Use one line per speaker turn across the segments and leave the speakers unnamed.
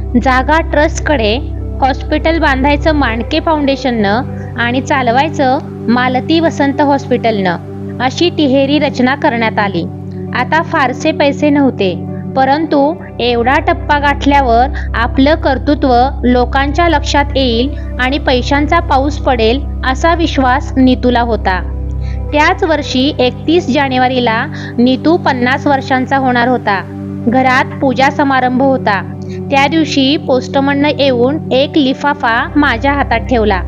जागा ट्रस्टकडे, हॉस्पिटल बांधायचं मांडके फाउंडेशननं आणि चालवायचं मालती वसंत हॉस्पिटलनं, अशी तिहेरी रचना करण्यात आली. आता फारसे पैसे नव्हते, परंतु एवढा टप्पा गाठल्यावर आपलं कर्तृत्व लोकांच्या लक्षात येईल आणि पैशांचा पाऊस पडेल असा विश्वास नीतूला होता. त्याच वर्षी 31 जानेवारीला नीतू 50 वर्षांचा होणार होता. घरात पूजा समारंभ होता. त्या दिवशी पोस्टमननं येऊन एक लिफाफा माझ्या हातात ठेवला.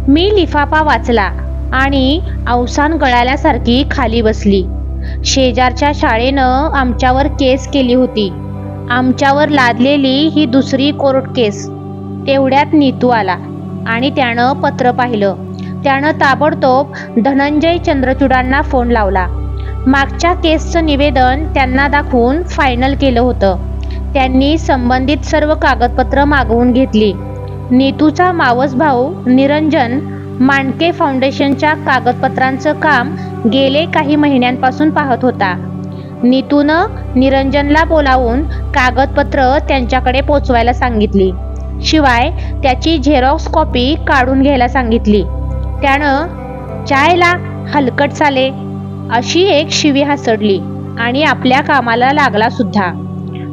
मी लिफाफा वाचला आणि अवसान गळाल्यासारखी खाली बसली. शेजारच्या शाळेनं आमच्यावर केस केली होती. आमच्यावर लादलेली ही दुसरी कोर्ट केस. तेवढ्यात नीतू आला आणि त्यानं पत्र पाहिलं. त्यानं ताबडतोब धनंजय चंद्रचूडांना फोन लावला. मागच्या केसचं निवेदन त्यांना दाखवून फायनल केलं होतं. त्यांनी संबंधित सर्व कागदपत्र मागवून घेतली. नीतूचा मावस भाऊ निरंजन मांडके फाउंडेशनच्या कागदपत्रांचं काम गेले काही महिन्यांपासून पाहत होता. नीतूनं निरंजनला बोलावून कागदपत्र त्यांच्याकडे पोचवायला सांगितली. शिवाय त्याची झेरॉक्स कॉपी काढून घ्यायला सांगितली. त्यानं "चायला हलकट चाले" अशी एक शिवी हासडली आणि आपल्या कामाला लागला सुद्धा.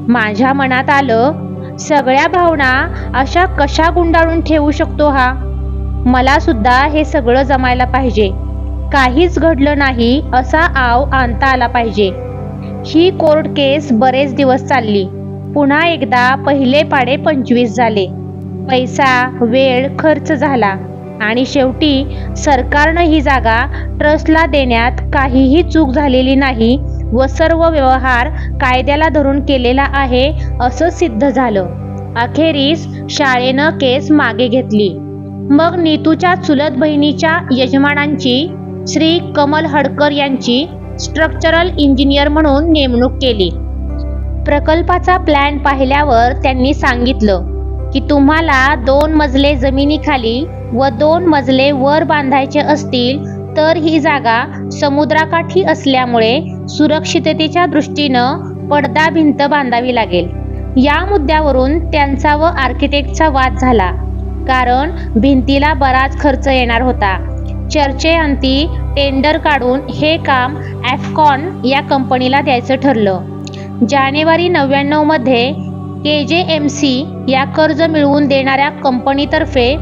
माझ्या मनात आलं, सगळ्या भावना अशा कशा गुंडाळून ठेवू शकतो हा? मला सुद्धा हे सगळं जमायला पाहिजे. काहीच घडलं नाही असा आव आणता आला पाहिजे. ही कोर्ट केस बरेच दिवस चालली. पुन्हा एकदा पहिले पाडे 25 झाले. पैसा, वेळ खर्च झाला आणि शेवटी सरकारनं ही जागा ट्रस्टला देण्यात काहीही चूक झालेली नाही व सर्व व्यवहार कायद्याला धरून केलेला आहे असं सिद्ध झालं. अखेरीस शाळेनं केस मागे घेतली. मग नीतूच्या चुलत बहिणीच्या यजमानांची श्री कमल हडकर यांची स्ट्रक्चरल इंजिनियर म्हणून नेमणूक केली. प्रकल्पाचा प्लॅन पाहिल्यावर त्यांनी सांगितलं की तुम्हाला 2 मजले जमिनीखाली व 2 मजले वर बांधायचे असतील तर ही जागा समुद्राकाठी असल्यामुळे सुरक्षिततेच्या दृष्टीनं पडदा भिंत बांधावी लागेल. या मुद्द्यावरून त्यांचा व आर्किटेक्टचा वाद झाला, कारण भिंतीला बराच खर्च येणार होता. चर्चेअंती टेंडर काढून हे काम ॲफकॉन या कंपनीला द्यायचं ठरलं. जानेवारी 99 मध्ये KJMC या कर्ज मिळवून देणाऱ्या कंपनीतर्फे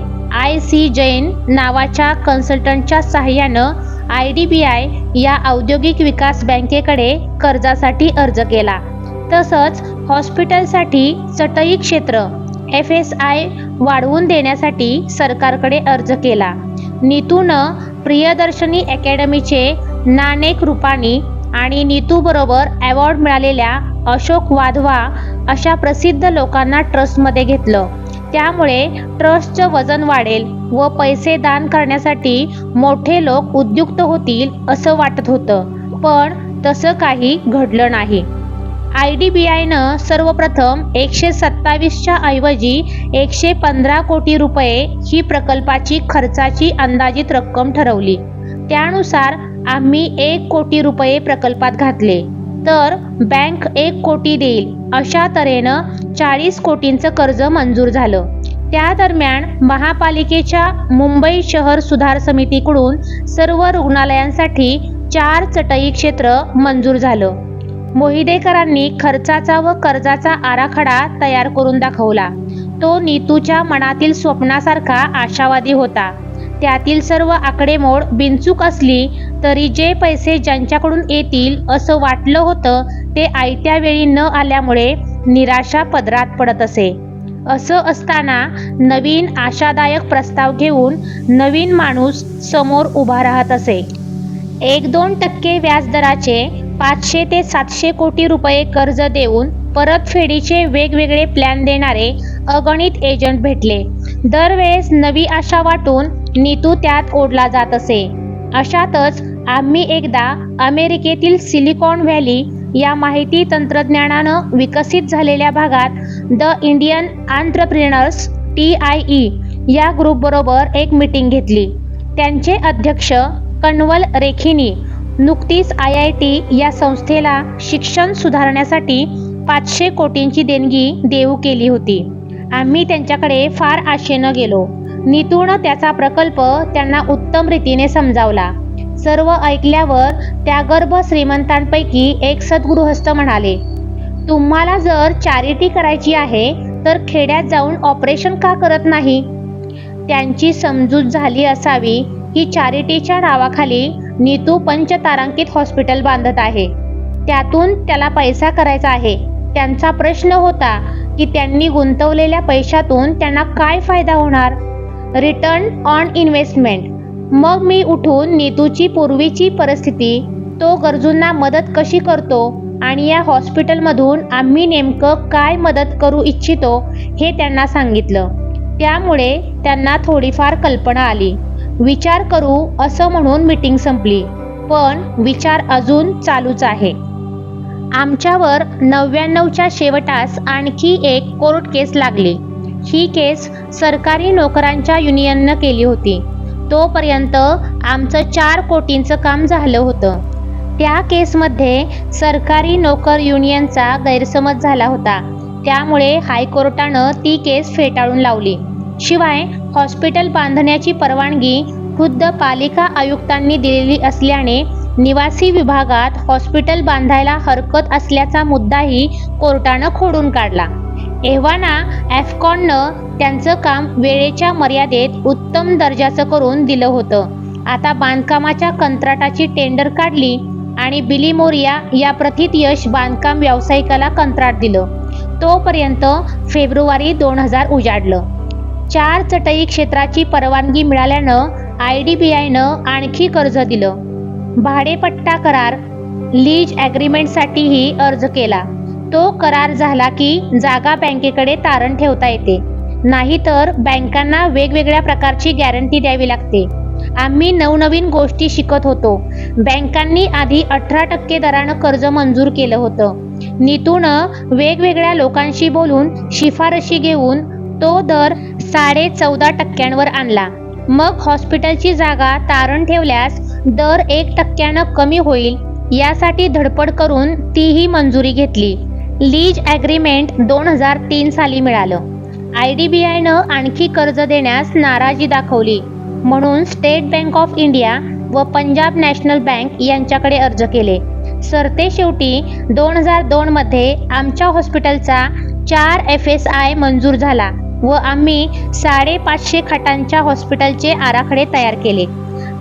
IC जैन नावाच्या कन्सल्टंटच्या सहाय्यानं IDBI या औद्योगिक विकास बँकेकडे कर्जासाठी अर्ज केला. तसंच हॉस्पिटलसाठी चटई क्षेत्र FSI वाढवून देण्यासाठी सरकारकडे अर्ज केला. नीतूनं प्रियदर्शनी अकॅडमीचे नानेक रुपाणी आणि नीतूबरोबर अवॉर्ड मिळालेल्या अशोक वाधवा अशा प्रसिद्ध लोकांना ट्रस्टमध्ये घेतलं. त्यामुळे ट्रस्टचं वजन वाढेल व पैसे दान करण्यासाठी मोठे लोक उद्युक्त होतील असं वाटत होतं. पण तसं काही घडलं नाही. IDBIनं सर्वप्रथम 127च्या ऐवजी 115 कोटी रुपये ही प्रकल्पाची खर्चाची अंदाजित रक्कम ठरवली. त्यानुसार आम्ही 1 कोटी रुपये प्रकल्पात घातले तर बँक 1 कोटी देईल अशा तऱ्हेनं 40 कोटींचं कर्ज मंजूर झालं. त्या दरम्यान महापालिकेच्या मुंबई शहर सुधार समितीकडून सर्व रुग्णालयांसाठी 4 चटई क्षेत्र मंजूर झालं. मोहिदेकरांनी खर्चाचा व कर्जाचा आराखडा तयार करून दाखवला. तो नीतूच्या मनातील स्वप्नासारखा आशावादी होता. त्यातील सर्व आकडेमोड बिनचूक असली तरी जे पैसे ज्यांच्याकडून येतील असं वाटलं होतं ते आयत्या वेळी न आल्यामुळे निराशा पदरात पडत असे. असं असताना नवीन आशादायक प्रस्ताव घेऊन नवीन माणूस समोर उभा राहत असे. 1-2% व्याजदराचे 500 ते 700 कोटी रुपये कर्ज देऊन परतफेडीचे वेगवेगळे प्लॅन देणारे अगणित एजंट भेटले. दरवेळेस नवी आशा वाटून नीतू त्यात ओढला जात असे. अशातच आम्ही एकदा अमेरिकेतील सिलिकॉन व्हॅली या माहिती तंत्रज्ञानानं विकसित झालेल्या भागात द इंडियन एंटरप्रेन्योर्स TIE या ग्रुपबरोबर एक मीटिंग घेतली. त्यांचे अध्यक्ष कन्वल रेखीनी नुकतीच IIT या संस्थेला शिक्षण सुधारण्यासाठी 500 कोटींची देणगी देऊ केली होती आम्ही त्यांच्याकडे फार आशेनं गेलो. नीतूनं त्याचा प्रकल्प त्यांना उत्तम रीतीने समजावला. सर्व ऐकल्यावर त्या गर्भ श्रीमंतांपैकी एक सद्गृहस्थ म्हणाले, तुम्हाला जर चॅरिटी करायची आहे तर खेड्यात जाऊन ऑपरेशन का करत नाही? त्यांची समजूत झाली असावी की चॅरिटीच्या नावाखाली नीतू पंचतारांकित हॉस्पिटल बांधत आहे. त्यातून त्याला पैसा करायचा आहे. त्यांचा प्रश्न होता की त्यांनी गुंतवलेल्या पैशातून त्यांना काय फायदा होणार? Return on investment. मग मी उठून नीतूची पूर्वीची परिस्थिती, तो गरजूंना मदत कशी करतो आणि या हॉस्पिटलमधून आम्ही नेमकं काय मदत करू इच्छितो हे त्यांना सांगितलं. त्यामुळे त्यांना थोडीफार कल्पना आली. विचार करू असं म्हणून मीटिंग संपली, पण विचार अजून चालूच आहे. आमच्यावर 99च्या शेवटास आणखी एक कोर्ट केस लागली. ही केस सरकारी नोकरांच्या युनियननं केली होती. तोपर्यंत आमचं 4 कोटींचं काम झालं होतं. त्या केसमध्ये सरकारी नोकर युनियनचा गैरसमज झाला होता. त्यामुळे हायकोर्टानं ती केस फेटाळून लावली. शिवाय हॉस्पिटल बांधण्याची परवानगी खुद्द पालिका आयुक्तांनी दिलेली असल्याने निवासी विभागात हॉस्पिटल बांधायला हरकत असल्याचा मुद्दाही कोर्टानं खोडून काढला. एव्हाना ॲफकॉननं त्यांचं काम वेळेच्या मर्यादेत उत्तम दर्जाचं करून दिलं होतं. आता बांधकामाच्या कंत्राटाची टेंडर काढली आणि बिली मोरिया या प्रथितयश बांधकाम व्यावसायिकाला कंत्राट दिलं. तोपर्यंत फेब्रुवारी 2000 उजाडलं. 4 चटई क्षेत्राची परवानगी मिळाल्यानं IDBIनं आणखी कर्ज दिलं. भाडेपट्टा करार लीज ॲग्रीमेंटसाठीही अर्ज केला. तो करार झाला की जागा बँकेकडे तारण ठेवता येते, नाहीतर बँकांना वेगवेगळ्या प्रकारची गॅरंटी द्यावी लागते. आम्ही नवनवीन गोष्टी शिकत होतो. बँकांनी आधी 18% दरानं कर्ज मंजूर केलं होतं. नीतूनं वेगवेगळ्या लोकांशी बोलून शिफारशी घेऊन तो दर 14.5% आणला. मग हॉस्पिटलची जागा तारण ठेवल्यास दर 1% कमी होईल यासाठी धडपड करून तीही मंजुरी घेतली. लीज ॲग्रीमेंट 2003 साली मिळालं. IDBIनं आणखी कर्ज देण्यास नाराजी दाखवली म्हणून स्टेट बँक ऑफ इंडिया व पंजाब नॅशनल बँक यांच्याकडे अर्ज केले. सरतेशेवटी 2002 मध्ये आमच्या हॉस्पिटलचा 4 FSI मंजूर झाला व आम्ही 550 खाटांच्या हॉस्पिटलचे आराखडे तयार केले.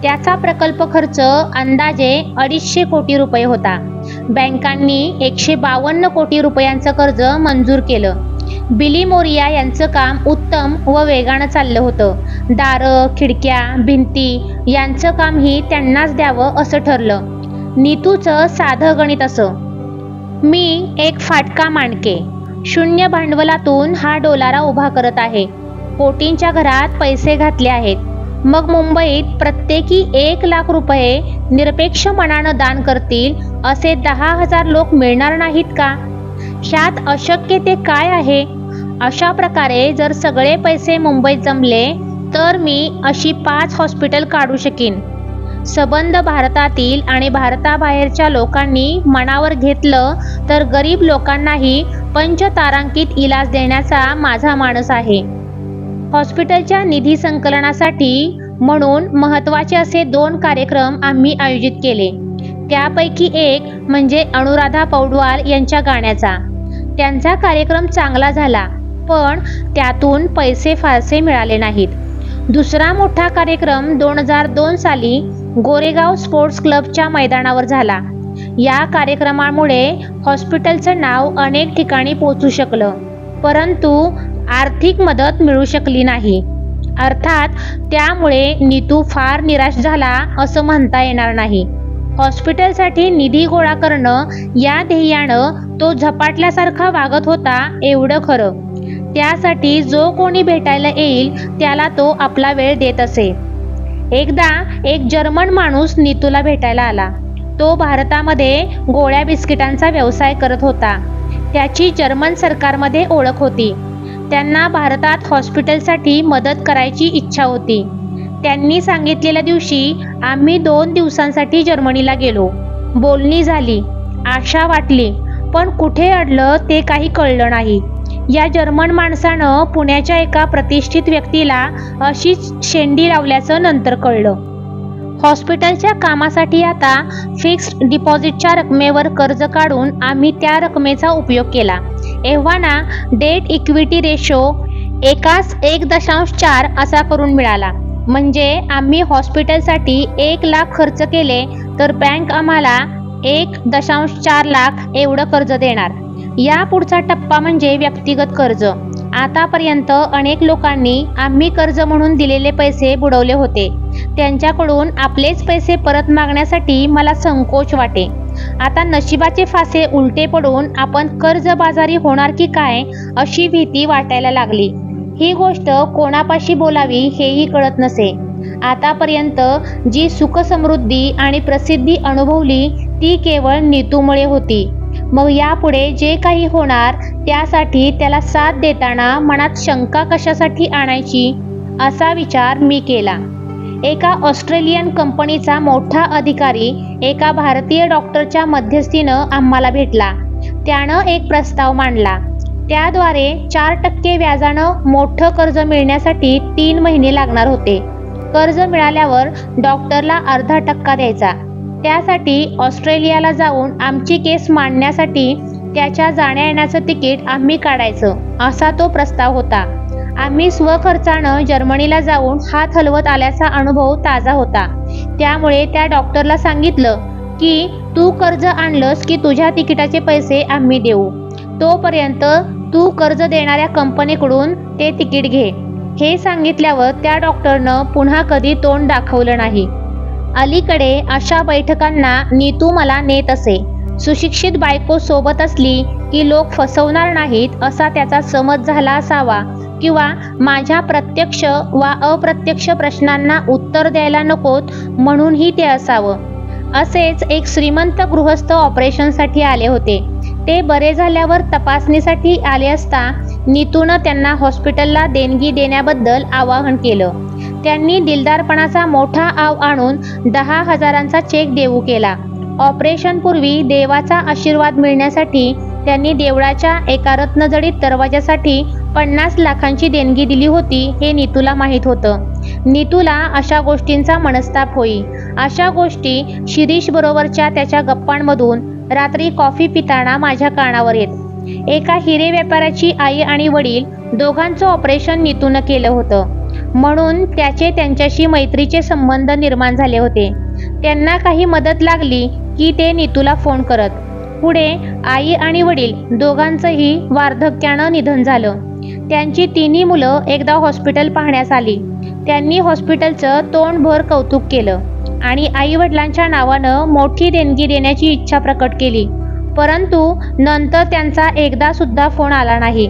त्याचा प्रकल्प खर्च अंदाजे 250 कोटी रुपये होता. बँकांनी 152 कोटी रुपयांचं कर्ज मंजूर केलं. बिली मोरिया यांचं काम उत्तम व वेगानं चाललं होतं. दारं, खिडक्या, भिंती यांचं कामही त्यांनाच द्यावं असं ठरलं. नीतूचं साधं गणित असं, मी एक फाटका माणके, शून्य भांडवलातून हा डोलारा उभा करत आहे. कोटींच्या घरात पैसे घातले आहेत. मग मुंबईत प्रत्येकी 1 लाख रुपये निरपेक्ष मनानं दान करतील असे 10,000 लोक मिळणार नाहीत का? ह्यात अशक्य ते काय आहे? अशा प्रकारे जर सगळे पैसे मुंबईत जमले तर मी अशी 5 हॉस्पिटल काढू शकीन. संबंध भारतातील आणि भारताबाहेरच्या लोकांनी मनावर घेतलं तर गरीब लोकांनाही पंचतारांकित इलाज देण्याचा माझा मानस आहे. हॉस्पिटलच्या निधी संकलनासाठी म्हणून महत्त्वाचे असे 2 कार्यक्रम आम्ही आयोजित केले. त्यापैकी एक म्हणजे अनुराधा पौडवाल यांच्या गाण्याचा. त्यांचा कार्यक्रम चांगला झाला, पण त्यातून पैसे फारसे मिळाले नाहीत. दुसरा मोठा कार्यक्रम 2002 साली गोरेगाव स्पोर्ट्स क्लबच्या मैदानावर झाला. या कार्यक्रमामुळे हॉस्पिटलचं नाव अनेक ठिकाणी पोहोचू शकलं, परंतु आर्थिक मदत मिळू शकली नाही. अर्थात त्यामुळे नीतू फार निराश झाला असं म्हणता येणार नाही. हॉस्पिटलसाठी निधी गोळा करणं या ध्येयानं तो झपाटल्यासारखा वागत होता एवढं खरं. त्यासाठी जो कोणी भेटायला येईल त्याला तो आपला वेळ देत असे. एकदा एक जर्मन माणूस नीतूला भेटायला आला. तो भारतामध्ये गोळ्या बिस्किटांचा व्यवसाय करत होता. त्याची जर्मन सरकारमध्ये ओळख होती. त्यांना भारतात हॉस्पिटलसाठी मदत करायची इच्छा होती. त्यांनी सांगितलेल्या दिवशी आम्ही 2 दिवसांसाठी जर्मनीला गेलो. बोलणी झाली, आशा वाटली, पण कुठे अडलं ते काही कळलं नाही. या जर्मन माणसानं पुण्याच्या एका प्रतिष्ठित व्यक्तीला अशीच शेंडी लावल्याचं नंतर कळलं. हॉस्पिटलच्या कामासाठी आता फिक्स्ड डिपॉझिटच्या रकमेवर कर्ज काढून आम्ही त्या रकमेचा उपयोग केला. एव्हाना डेट इक्विटी रेशो एकास 1.4 असा करून मिळाला. म्हणजे आम्ही हॉस्पिटलसाठी 1 लाख खर्च केले तर बँक आम्हाला 1.4 लाख एवढं कर्ज देणार. या पुढचा टप्पा म्हणजे व्यक्तिगत कर्ज. आतापर्यंत अनेक लोकांनी आम्ही कर्ज म्हणून दिलेले पैसे बुडवले होते. त्यांच्याकडून आपलेच पैसे परत मागण्यासाठी मला संकोच वाटे. आता नशिबाचे फासे उलटे पडून आपण कर्जबाजारी होणार की काय अशी भीती वाटायला लागली. ही गोष्ट कोणापाशी बोलावी हेही कळत नसे. आतापर्यंत जी सुखसमृद्धी आणि प्रसिद्धी अनुभवली ती केवळ नीतूमुळे होती. मग यापुढे जे काही होणार त्यासाठी त्याला साथ देताना मनात शंका कशासाठी आणायची असा विचार मी केला. एका ऑस्ट्रेलियन कंपनीचा मोठा अधिकारी एका भारतीय डॉक्टरच्या मध्यस्थीनं आम्हाला भेटला. त्यानं एक प्रस्ताव मांडला. त्याद्वारे 4% व्याजानं मोठं कर्ज मिळण्यासाठी 3 महिने लागणार होते. कर्ज मिळाल्यावर डॉक्टरला अर्धा टक्का द्यायचा. त्यासाठी ऑस्ट्रेलियाला जाऊन आमची केस मांडण्यासाठी त्याच्या जाण्या येण्याचं तिकीट आम्ही काढायचं असा तो प्रस्ताव होता. आम्ही स्वखर्चानं जर्मनीला जाऊन हात हलवत आल्याचा अनुभव ताजा होता. त्यामुळे त्या डॉक्टरला सांगितलं की तू कर्ज आणलंस की तुझ्या तिकिटाचे पैसे आम्ही देऊ. तोपर्यंत तू कर्ज देणाऱ्या कंपनीकडून ते तिकीट घे. हे सांगितल्यावर त्या डॉक्टरनं पुन्हा कधी तोंड दाखवलं नाही. अलीकडे अशा बैठकांना नीतू मला नेत असे. सुशिक्षित बायको सोबत असली की लोक फसवणार नाहीत असा त्याचा समज झाला असावा किंवा माझ्या प्रत्यक्ष वा अप्रत्यक्ष प्रश्नांना उत्तर द्यायला नकोत म्हणूनही ते असावं. असेच एक श्रीमंत गृहस्थ ऑपरेशनसाठी आले होते. ते बरे झाल्यावर तपासणीसाठी आले असता नीतूनं त्यांना हॉस्पिटलला देणगी देण्याबद्दल आवाहन केलं. त्यांनी दिलदारपणाचा मोठा आव आणून 10,000चा चेक देऊ केला. ऑपरेशनपूर्वी देवाचा आशीर्वाद मिळण्यासाठी त्यांनी देवळाच्या एका रत्नजडित दरवाजासाठी 50 लाखांची देणगी दिली होती हे नीतूला माहीत होतं. नीतूला अशा गोष्टींचा मनस्ताप होई. अशा गोष्टी शिरीष बरोबरच्या त्याच्या गप्पांमधून रात्री कॉफी पिताना माझ्या कानावर येत. एका हिरे व्यापाऱ्याची आई आणि वडील दोघांचं ऑपरेशन नीतूनं केलं होतं म्हणून त्यांच्याशी मैत्रीचे संबंध निर्माण झाले होते. त्यांना काही मदत लागली की ते नीतूला फोन करत. पुढे आई आणि वडील दोघांचंही वार्धक्यानं निधन झालं. त्यांची 3 मुलं एकदा हॉस्पिटल पाहण्यास आली. त्यांनी हॉस्पिटलचं तोंडभर कौतुक केलं आणि आई वडिलांच्या नावानं मोठी देणगी देण्याची इच्छा प्रकट केली. परंतु नंतर त्यांचा एकदा सुद्धा फोन आला नाही.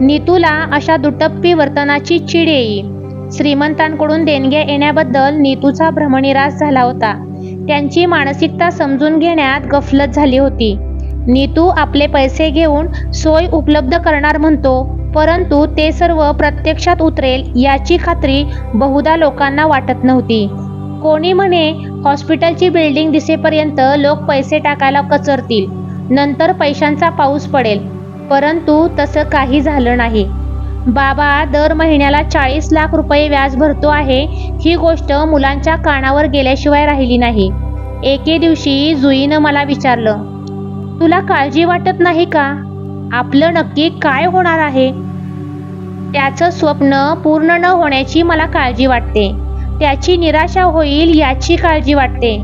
नीतूला अशा दुटप्पी वर्तनाची चीड येई. श्रीमंतांकडून देणग्या येण्याबद्दल नीतूचा भ्रमनिरास झाला होता. त्यांची मानसिकता समजून घेण्यात गफलत झाली होती. नीतू आपले पैसे घेऊन सोय उपलब्ध करणार म्हणतो, परंतु ते सर्व प्रत्यक्षात उतरेल याची खात्री बहुधा लोकांना वाटत नव्हती. कोणी म्हणे हॉस्पिटलची बिल्डिंग दिसेपर्यंत लोक पैसे टाकायला कचरतील, नंतर पैशांचा पाऊस पडेल. परंतु तसं काही झालं नाही. बाबा दर महिन्याला 40 लाख रुपये व्याज भरतो आहे ही गोष्ट मुलांच्या कानावर गेल्याशिवाय राहिली नाही. एके दिवशी जुईनं मला विचारलं, तुला काळजी वाटत नाही का? आपलं नक्की काय होणार आहे? त्याचं स्वप्न पूर्ण न होण्याची मला काळजी वाटते. त्याची निराशा होईल याची काळजी वाटते.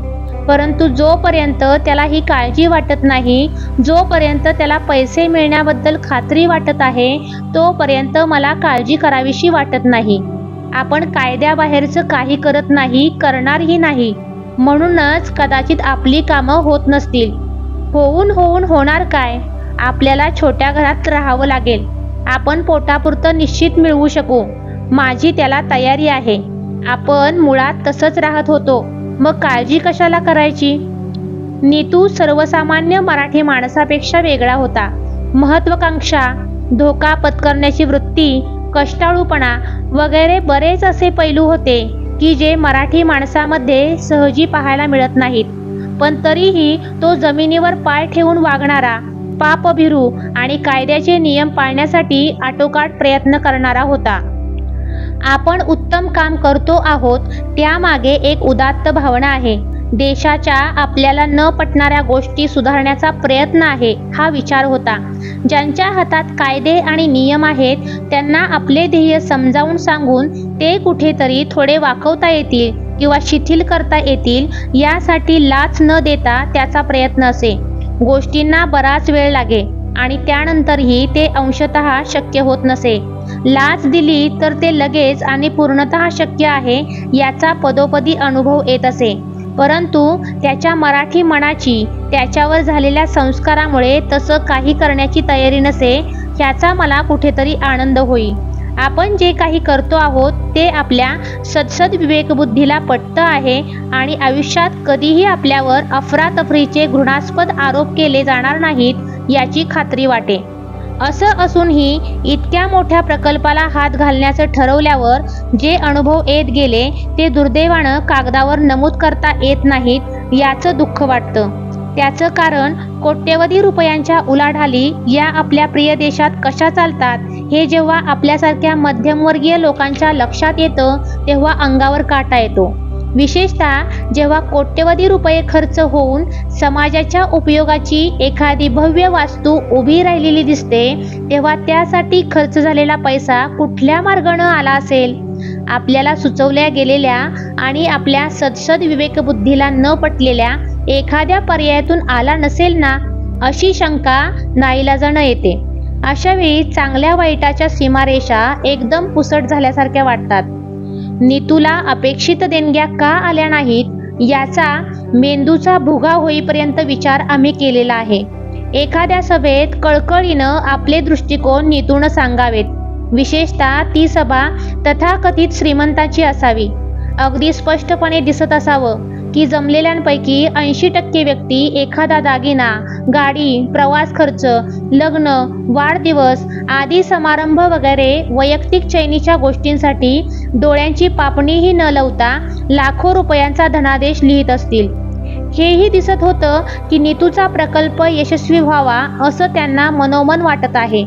परंतु जोपर्यंत त्याला ही काळजी वाटत नाही, जोपर्यंत त्याला पैसे मिळण्याबद्दल खात्री वाटत आहे, तोपर्यंत मला काळजी करावीशी वाटत नाही. आपण कायद्याबाहेरचं काही करत नाही, करणारही नाही. म्हणूनच कदाचित आपली कामं होत नसतील. होऊन होणार काय? आपल्याला छोट्या घरात राहावं लागेल. आपण पोटापुरतं निश्चित मिळवू शकू. माझी त्याला तयारी आहे. आपण मुळात तसंच राहत होतो, मग काळजी कशाला करायची? नीतू सर्वसामान्य मराठी माणसापेक्षा वेगळा होता. महत्वाकांक्षा, धोका पत्करण्याची वृत्ती, कष्टाळूपणा वगैरे बरेच असे पैलू होते की जे मराठी माणसामध्ये सहजी पाहायला मिळत नाहीत. पण तरीही तो जमिनीवर पाय ठेवून वागणारा, पापभीरू आणि कायद्याचे नियम पाळण्यासाठी आटोकाट प्रयत्न करणारा होता. आपण उत्तम काम करतो आहोत त्यामागे एक उदात्त भावना आहे. देशाच्या आपल्याला न पटणाऱ्या गोष्टी सुधारण्याचा प्रयत्न आहे हा विचार होता. ज्यांच्या हातात कायदे आणि नियम आहेत त्यांना आपले ध्येय समजावून सांगून ते कुठेतरी थोडे वाकवता येतील किंवा शिथिल करता येतील यासाठी लाच न देता त्याचा प्रयत्न असे. गोष्टींना बराच वेळ लागे आणि त्यानंतरही ते अंशतः शक्य होत नसे. लाच दिली तर ते लगेच आणि पूर्णतः शक्य आहे याचा पदोपदी अनुभव येत असे. परंतु त्याच्या मराठी मनाची त्याच्यावर झालेल्या संस्कारामुळे तसं काही करण्याची तयारी नसे ह्याचा मला कुठेतरी आनंद होई. आपण जे काही करतो आहोत ते आपल्या सदसद विवेकबुद्धीला पटतं आहे आणि आयुष्यात कधीही आपल्यावर अफरातफरीचे घृणास्पद आरोप केले जाणार नाहीत याची खात्री वाटे. असं असूनही इतक्या मोठ्या प्रकल्पाला हात घालण्याचं ठरवल्यावर जे अनुभव येत गेले ते दुर्दैवानं कागदावर नमूद करता येत नाहीत याचं दुःख वाटतं. त्याचं कारण कोट्यवधी रुपयांच्या उलाढाली या आपल्या प्रिय देशात कशा चालतात हे जेव्हा आपल्यासारख्या मध्यमवर्गीय लोकांच्या लक्षात येतं तेव्हा अंगावर काटा येतो. विशेषतः जेव्हा कोट्यवधी रुपये खर्च होऊन समाजाच्या उपयोगाची एखादी भव्य वास्तू उभी राहिलेली दिसते तेव्हा त्यासाठी खर्च झालेला पैसा कुठल्या मार्गानं आला असेल. आपल्याला सुचवल्या गेलेल्या आणि आपल्या सदसद विवेकबुद्धीला न पटलेल्या एखाद्या पर्यायातून आला नसेल ना अशी शंका नाईलाजानं येते. अशावेळी चांगल्या वाईटाच्या सीमारेषा एकदम पुसट झाल्यासारख्या वाटतात. नीतूला अपेक्षित देणग्या का आल्या नाहीत याचा मेंदूचा भुगा होईपर्यंत विचार आम्ही केलेला आहे. एखाद्या सभेत कळकळीनं आपले दृष्टिकोन नीतूनं सांगावेत. विशेषतः ती सभा तथाकथित श्रीमंताची असावी. अगदी स्पष्टपणे दिसत असावं की जमलेल्यांपैकी 80% व्यक्ती एखादा दागिना, गाडी, प्रवास खर्च, लग्न, वाढदिवस आदी समारंभ वगैरे वैयक्तिक चैनीच्या गोष्टींसाठी डोळ्यांची पापणीही न लावता लाखो रुपयांचा धनादेश लिहित असतील. हेही दिसत होतं की नीतूचा प्रकल्प यशस्वी व्हावा असं त्यांना मनोमन वाटत आहे.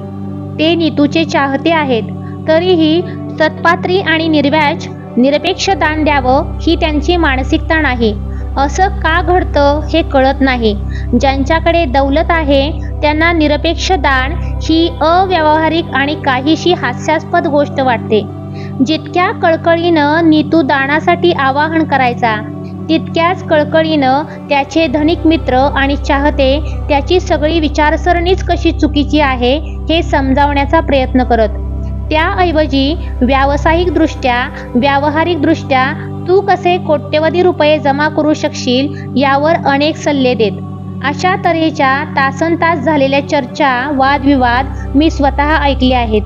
ते नीतूचे चाहते आहेत तरीही सत्पात्री आणि निर्व्याज निरपेक्ष दान द्यावं ही त्यांची मानसिकता नाही. असं का घडतं हे कळत नाही. ज्यांच्याकडे दौलत आहे त्यांना निरपेक्ष दान ही अव्यावहारिक आणि काहीशी हास्यास्पद गोष्ट वाटते. जितक्या कळकळीनं नीतू दानासाठी आवाहन करायचा तितक्याच कळकळीनं त्याचे धनिक मित्र आणि चाहते त्याची सगळी विचारसरणीच कशी चुकीची आहे हे समजावण्याचा प्रयत्न करत. त्याऐवजी व्यावहारिकदृष्ट्या तू कसे कोट्यवधी रुपये जमा करू शकशील यावर अनेक सल्ले देत. अशा तऱ्हेच्या तासनतास झालेल्या चर्चा, वादविवाद मी स्वतः ऐकले आहेत.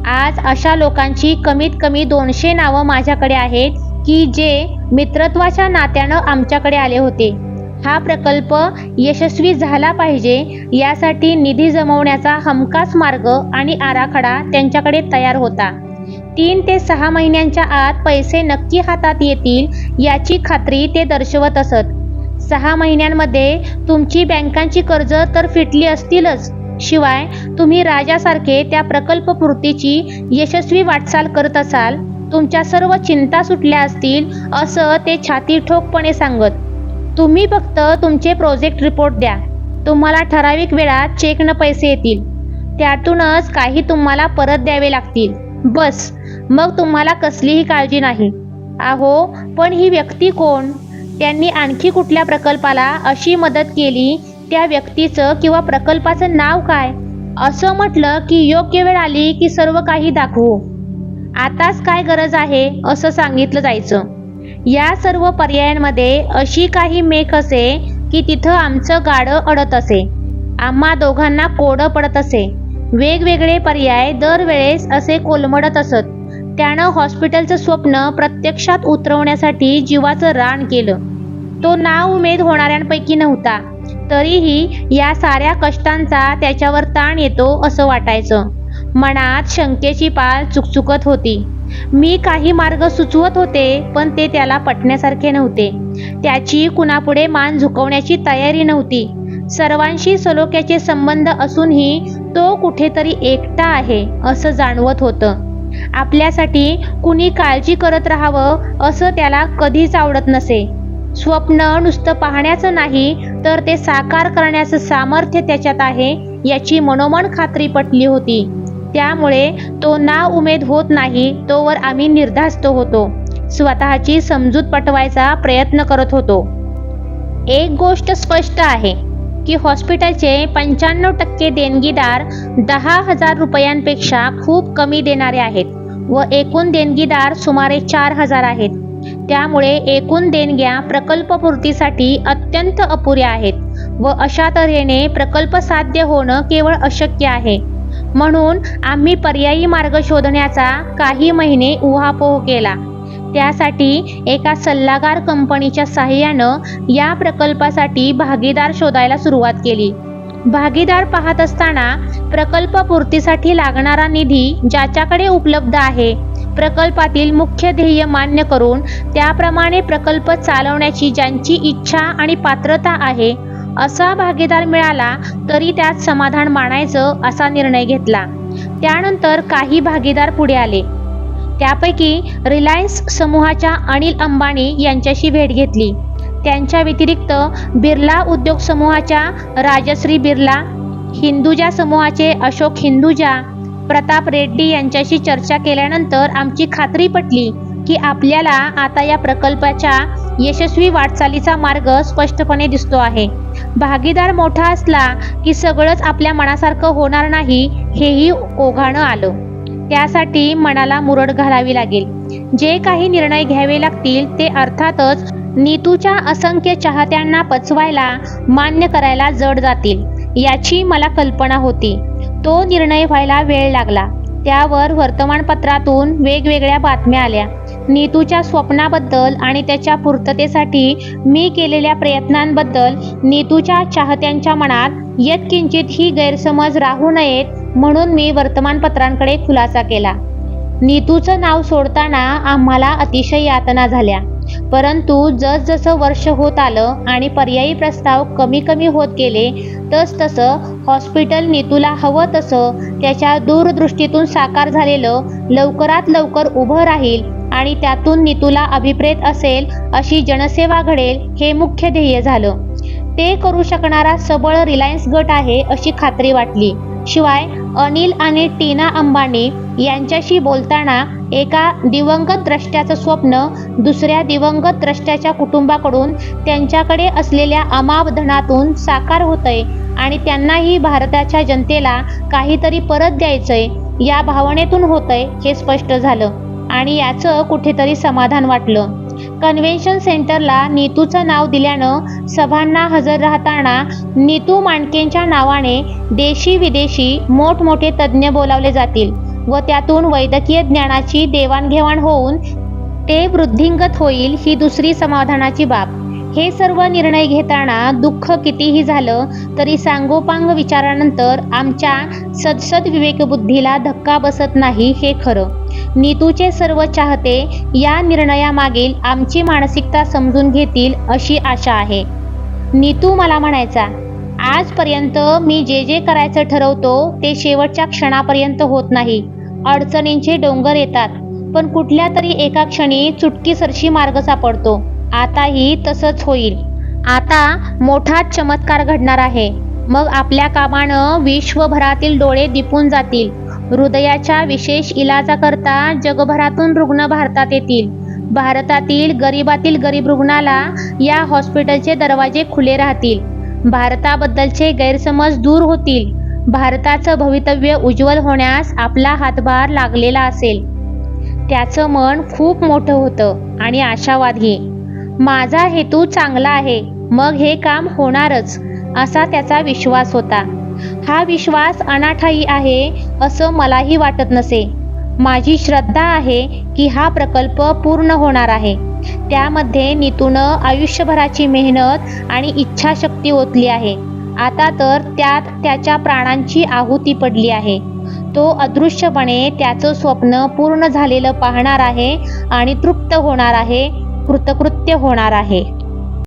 आज अशा लोकांची कमीत कमी 200 नावं माझ्याकडे आहेत की जे मित्रत्वाच्या नात्यानं आमच्याकडे आले होते. हा प्रकल्प यशस्वी झाला पाहिजे यासाठी निधी जमवण्याचा हमखास मार्ग आणि आराखडा त्यांच्याकडे तयार होता. 3 ते 6 महिन्यांच्या आत पैसे नक्की हातात येतील याची खात्री ते दर्शवत असत. 6 महिन्यांमध्ये तुमची बँकांची कर्ज तर फिटली असतीलच, शिवाय तुम्ही राजासारखे त्या प्रकल्पपूर्तीची यशस्वी वाटचाल करत असाल. तुमच्या सर्व चिंता सुटल्या असतील असं ते छाती ठोकपणे सांगत. तुम्ही फक्त तुमचे प्रोजेक्ट रिपोर्ट द्या. तुम्हाला ठराविक वेळात चेकनं पैसे येतील. त्यातूनच काही तुम्हाला परत द्यावे लागतील. बस, मग तुम्हाला कसलीही काळजी नाही. अहो, पण ही व्यक्ती कोण? त्यांनी आणखी कुठल्या प्रकल्पाला अशी मदत केली? त्या व्यक्तीचं किंवा प्रकल्पाचं नाव काय? असं म्हटलं की योग्य वेळ आली की सर्व काही दाखवू. आताच काय गरज आहे असं सांगितलं जायचं. या सर्व पर्यायांमध्ये अशी काही मेख असे की तिथं आमचं गाडं अडत असे. आम्हा दोघांना कोडं पडत असे. वेगवेगळे पर्याय दरवेळेस असे कोलमडत असत. त्यानं हॉस्पिटलचं स्वप्न प्रत्यक्षात उतरवण्यासाठी जीवाचं रान केलं. तो नाउमेद होणाऱ्यांपैकी नव्हता. तरीही या साऱ्या कष्टांचा त्याच्यावर ताण येतो असं वाटायचं. मनात शंकेची पाल चुकचुकत होती. मी काही मार्ग सुचवत होते पण ते त्याला पटण्यासारखे नव्हते. त्याची कुणापुढे मान झुकवण्याची तयारी नव्हती. सर्वांशी सलोख्याचे संबंध असूनही तो कुठेतरी एकटा आहे असं जाणवत होतं. आपल्यासाठी कुणी काळजी करत राहावं असं त्याला कधीच आवडत नसे. स्वप्न नुसतं पाहण्याचं नाही तर ते साकार करण्याचं सामर्थ्य त्याच्यात आहे याची मनोमन खात्री पटली होती. त्यामुळे तो नाउमेद होत नाही तोवर आम्ही निर्धास्त होतो. स्वतःची समजूत पटवायचा प्रयत्न करत होतो. एक गोष्ट स्पष्ट आहे की हॉस्पिटलचे 95% देणगीदार 10,000 रुपयांपेक्षा खूप कमी देणारे आहेत व एकूण देणगीदार सुमारे 4,000 आहेत. त्यामुळे एकूण देणग्या प्रकल्पपूर्तीसाठी अत्यंत अपुऱ्या आहेत व अशा तऱ्हेने प्रकल्प साध्य होणं केवळ अशक्य आहे. म्हणून आम्ही पर्यायी मार्ग शोधण्याचा काही महिने उहापोह केला. त्यासाठी एका सल्लागार कंपनीच्या साहाय्यानं या प्रकल्पासाठी भागीदार शोधायला सुरुवात केली. भागीदार पाहत असताना प्रकल्पपूर्तीसाठी लागणारा निधी ज्याच्याकडे उपलब्ध आहे, प्रकल्पातील मुख्य ध्येय मान्य करून त्याप्रमाणे प्रकल्प चालवण्याची ज्यांची इच्छा आणि पात्रता आहे असा भागीदार मिळाला तरी त्यात समाधान मानायचं असा निर्णय घेतला. त्यानंतर काही भागीदार पुढे आले. त्यापैकी रिलायन्स समूहाच्या अनिल अंबानी यांच्याशी भेट घेतली. त्यांच्या व्यतिरिक्त बिर्ला उद्योग समूहाच्या राजश्री बिर्ला, हिंदुजा समूहाचे अशोक हिंदुजा, प्रताप रेड्डी यांच्याशी चर्चा केल्यानंतर आमची खात्री पटली की आपल्याला आता या प्रकल्पाच्या यशस्वी वाटचालीचा मार्ग स्पष्टपणे दिसतो आहे. भागीदार मोठा असला की सगळंच आपल्या मनासारखं होणार नाही हेही ओघानं आलं. त्यासाठी मनाला मुरड घालावी लागेल. जे काही निर्णय घ्यावे लागतील ते अर्थातच नीतूच्या असंख्य चाहत्यांना पचवायला, मान्य करायला जड जातील याची मला कल्पना होती. तो निर्णय व्हायला वेळ लागला. त्यावर वर्तमानपत्रातून वेगवेगळ्या बातम्या आल्या. नीतूच्या स्वप्नाबद्दल आणि त्याच्या पूर्ततेसाठी मी केलेल्या प्रयत्नांबद्दल नीतूच्या चाहत्यांच्या मनात यत्किंचितही गैरसमज राहू नयेत म्हणून मी वर्तमानपत्रांकडे खुलासा केला. नीतूचं नाव सोडताना आम्हाला अतिशय यातना झाल्या. परंतु जसजसं वर्ष होत आलं आणि पर्यायी प्रस्ताव कमी कमी होत गेले तसतसं हॉस्पिटल नीतूला हवं तसं त्याच्या दूरदृष्टीतून साकार झालेलं लवकरात लवकर उभं राहील आणि त्यातून नीतूला अभिप्रेत असेल अशी जनसेवा घडेल हे मुख्य ध्येय झालं. ते करू शकणारा सबळ रिलायन्स गट आहे अशी खात्री वाटली. शिवाय अनिल आणि टीना अंबानी यांच्याशी बोलताना एका दिवंगत द्रष्ट्याचं स्वप्न दुसऱ्या दिवंगत द्रष्ट्याच्या कुटुंबाकडून त्यांच्याकडे असलेल्या अमाप धनातून साकार होतंय आणि त्यांनाही भारताच्या जनतेला काहीतरी परत द्यायचंय या भावनेतून होतंय हे स्पष्ट झालं आणि याचं कुठेतरी समाधान वाटलं. कन्व्हेन्शन सेंटरला नीतूचं नाव दिल्यानं सभांना हजर राहताना नीतू मांडकेंच्या नावाने देशी विदेशी मोठमोठे तज्ज्ञ बोलावले जातील व त्यातून वैद्यकीय ज्ञानाची देवाणघेवाण होऊन ते वृद्धिंगत होईल ही दुसरी समाधानाची बाब. हे सर्व निर्णय घेताना दुःख कितीही झालं तरी सांगोपांग विचारानंतर आमच्या सदसद विवेकबुद्धीला धक्का बसत नाही हे खरं. नीतूचे सर्व चाहते या निर्णयामागील आमची मानसिकता समजून घेतील अशी आशा आहे. नीतू मला म्हणायचा, आजपर्यंत मी जे जे करायचं ठरवतो ते शेवटच्या क्षणापर्यंत होत नाही. अडचणींचे डोंगर येतात पण कुठल्या तरी एका क्षणी चुटकीसरशी मार्ग सापडतो. आताही तसंच होईल. आता मोठा चमत्कार घडणार आहे. मग आपल्या कामानं विश्वभरातील डोळे दिपून जातील. हृदयाच्या विशेष इलाजाकरता जगभरातून रुग्ण भारतात येतील. भारतातील गरीबातील गरीब रुग्णाला या हॉस्पिटलचे दरवाजे खुले राहतील. भारताबद्दलचे गैरसमज दूर होतील. भारताचं भवितव्य उज्ज्वल होण्यास आपला हातभार लागलेला असेल. त्याचं मन खूप मोठं होतं आणि आशावादी. माझा हेतू चांगला आहे, मग हे काम होणारच असा त्याचा विश्वास होता. हा विश्वास अनाठायी आहे असं मलाही वाटत नसे. माझी श्रद्धा आहे की हा प्रकल्प पूर्ण होणार आहे. त्यामध्ये नीतूनं आयुष्यभराची मेहनत आणि इच्छाशक्ती ओतली आहे. आता तर त्यात त्याच्या प्राणांची आहुती पडली आहे. तो अदृश्यपणे त्याचं स्वप्न पूर्ण झालेलं पाहणार आहे आणि तृप्त होणार आहे, कृतकृत्य होणार आहे.